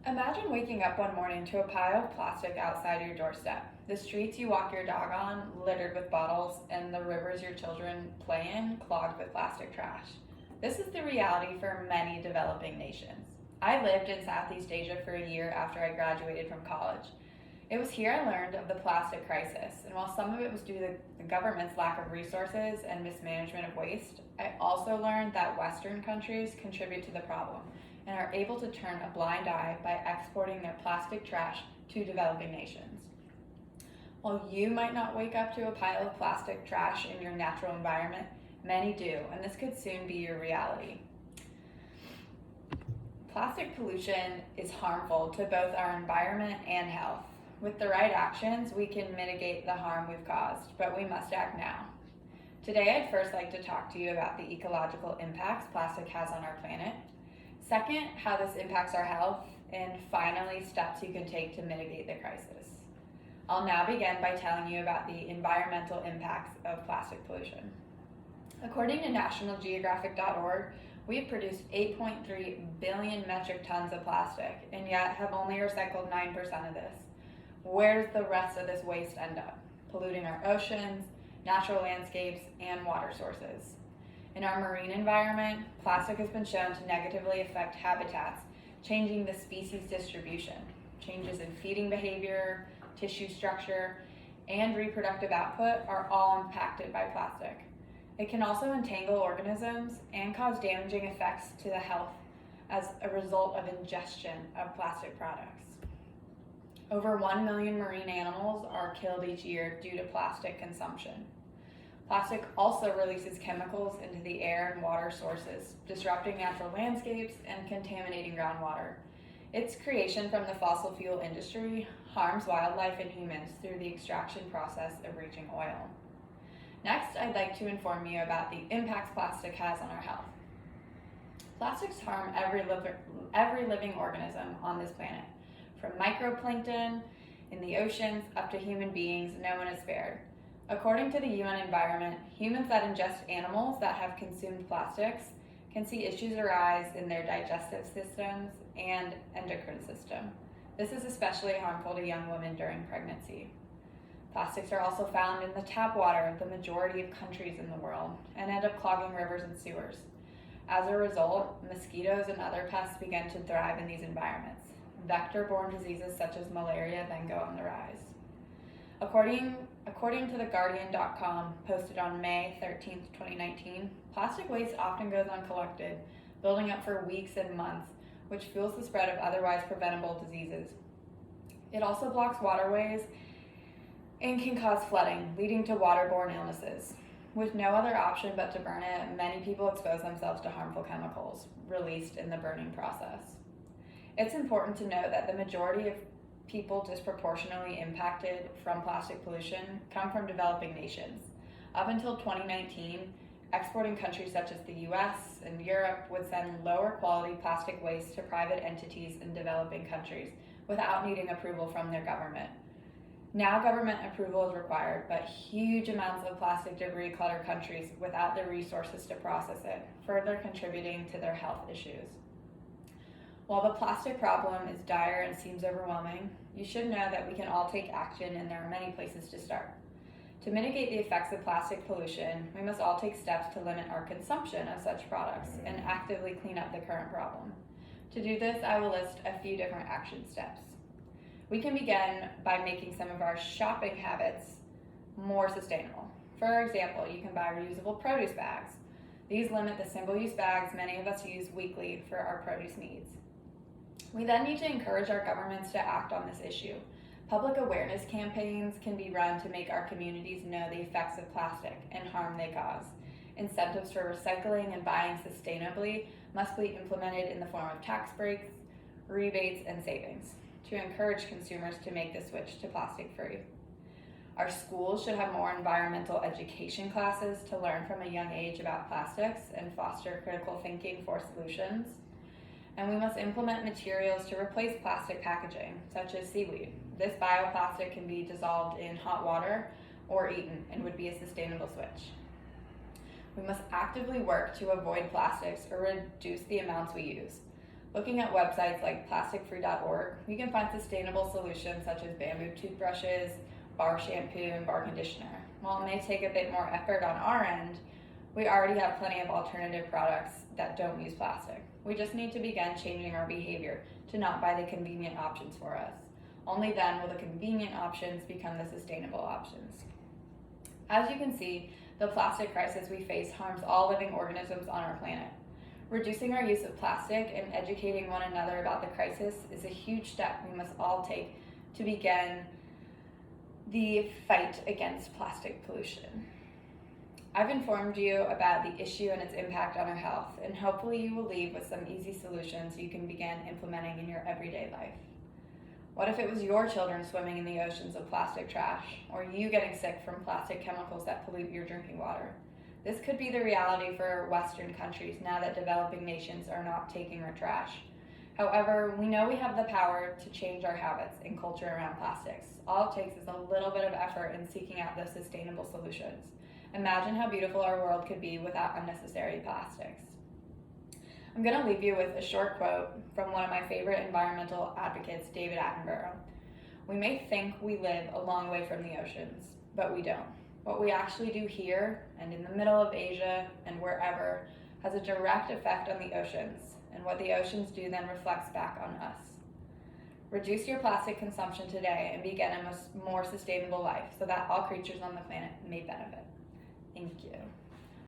Imagine waking up one morning to a pile of plastic outside your doorstep. The streets you walk your dog on, littered with bottles, and the rivers your children play in, clogged with plastic trash. This is the reality for many developing nations. I lived in Southeast Asia for a year after I graduated from college. It was here I learned of the plastic crisis, and while some of it was due to the government's lack of resources and mismanagement of waste, I also learned that Western countries contribute to the problem and are able to turn a blind eye by exporting their plastic trash to developing nations. While you might not wake up to a pile of plastic trash in your natural environment, many do, and this could soon be your reality. Plastic pollution is harmful to both our environment and health. With the right actions, we can mitigate the harm we've caused, but we must act now. Today, I'd first like to talk to you about the ecological impacts plastic has on our planet. Second, how this impacts our health, and finally, steps you can take to mitigate the crisis. I'll now begin by telling you about the environmental impacts of plastic pollution. According to nationalgeographic.org, we've produced 8.3 billion metric tons of plastic, and yet have only recycled 9% of this. Where does the rest of this waste end up? Polluting our oceans, natural landscapes, and water sources. In our marine environment, plastic has been shown to negatively affect habitats, changing the species distribution. Changes in feeding behavior, tissue structure, and reproductive output are all impacted by plastic. It can also entangle organisms and cause damaging effects to the health as a result of ingestion of plastic products. Over 1 million marine animals are killed each year due to plastic consumption. Plastic also releases chemicals into the air and water sources, disrupting natural landscapes and contaminating groundwater. Its creation from the fossil fuel industry harms wildlife and humans through the extraction process of reaching oil. Next, I'd like to inform you about the impacts plastic has on our health. Plastics harm every living organism on this planet. From microplankton in the oceans up to human beings, no one is spared. According to the UN Environment, humans that ingest animals that have consumed plastics can see issues arise in their digestive systems and endocrine system. This is especially harmful to young women during pregnancy. Plastics are also found in the tap water of the majority of countries in the world and end up clogging rivers and sewers. As a result, mosquitoes and other pests begin to thrive in these environments. Vector-borne diseases such as malaria then go on the rise. According to theguardian.com, posted on May 13, 2019, plastic waste often goes uncollected, building up for weeks and months, which fuels the spread of otherwise preventable diseases. It also blocks waterways and can cause flooding, leading to waterborne illnesses. With no other option but to burn it, many people expose themselves to harmful chemicals released in the burning process. It's important to note that the majority of people disproportionately impacted from plastic pollution come from developing nations. Up until 2019, exporting countries such as the US and Europe would send lower quality plastic waste to private entities in developing countries without needing approval from their government. Now government approval is required, but huge amounts of plastic debris clutter countries without the resources to process it, further contributing to their health issues. While the plastic problem is dire and seems overwhelming, you should know that we can all take action and there are many places to start. To mitigate the effects of plastic pollution, we must all take steps to limit our consumption of such products and actively clean up the current problem. To do this, I will list a few different action steps. We can begin by making some of our shopping habits more sustainable. For example, you can buy reusable produce bags. These limit the single-use bags many of us use weekly for our produce needs. We then need to encourage our governments to act on this issue. Public awareness campaigns can be run to make our communities know the effects of plastic and harm they cause. Incentives for recycling and buying sustainably must be implemented in the form of tax breaks, rebates, and savings to encourage consumers to make the switch to plastic-free. Our schools should have more environmental education classes to learn from a young age about plastics and foster critical thinking for solutions. And we must implement materials to replace plastic packaging, such as seaweed. This bioplastic can be dissolved in hot water or eaten and would be a sustainable switch. We must actively work to avoid plastics or reduce the amounts we use. Looking at websites like plasticfree.org, we can find sustainable solutions such as bamboo toothbrushes, bar shampoo, and bar conditioner. While it may take a bit more effort on our end, we already have plenty of alternative products that don't use plastic. We just need to begin changing our behavior to not buy the convenient options for us. Only then will the convenient options become the sustainable options. As you can see, the plastic crisis we face harms all living organisms on our planet. Reducing our use of plastic and educating one another about the crisis is a huge step we must all take to begin the fight against plastic pollution. I've informed you about the issue and its impact on our health, and hopefully you will leave with some easy solutions you can begin implementing in your everyday life. What if it was your children swimming in the oceans of plastic trash, or you getting sick from plastic chemicals that pollute your drinking water? This could be the reality for Western countries now that developing nations are not taking our trash. However, we know we have the power to change our habits and culture around plastics. All it takes is a little bit of effort in seeking out those sustainable solutions. Imagine how beautiful our world could be without unnecessary plastics. I'm going to leave you with a short quote from one of my favorite environmental advocates, David Attenborough. We may think we live a long way from the oceans, but we don't. What we actually do here and in the middle of Asia and wherever has a direct effect on the oceans, and what the oceans do then reflects back on us. Reduce your plastic consumption today and begin a more sustainable life so that all creatures on the planet may benefit. Thank you.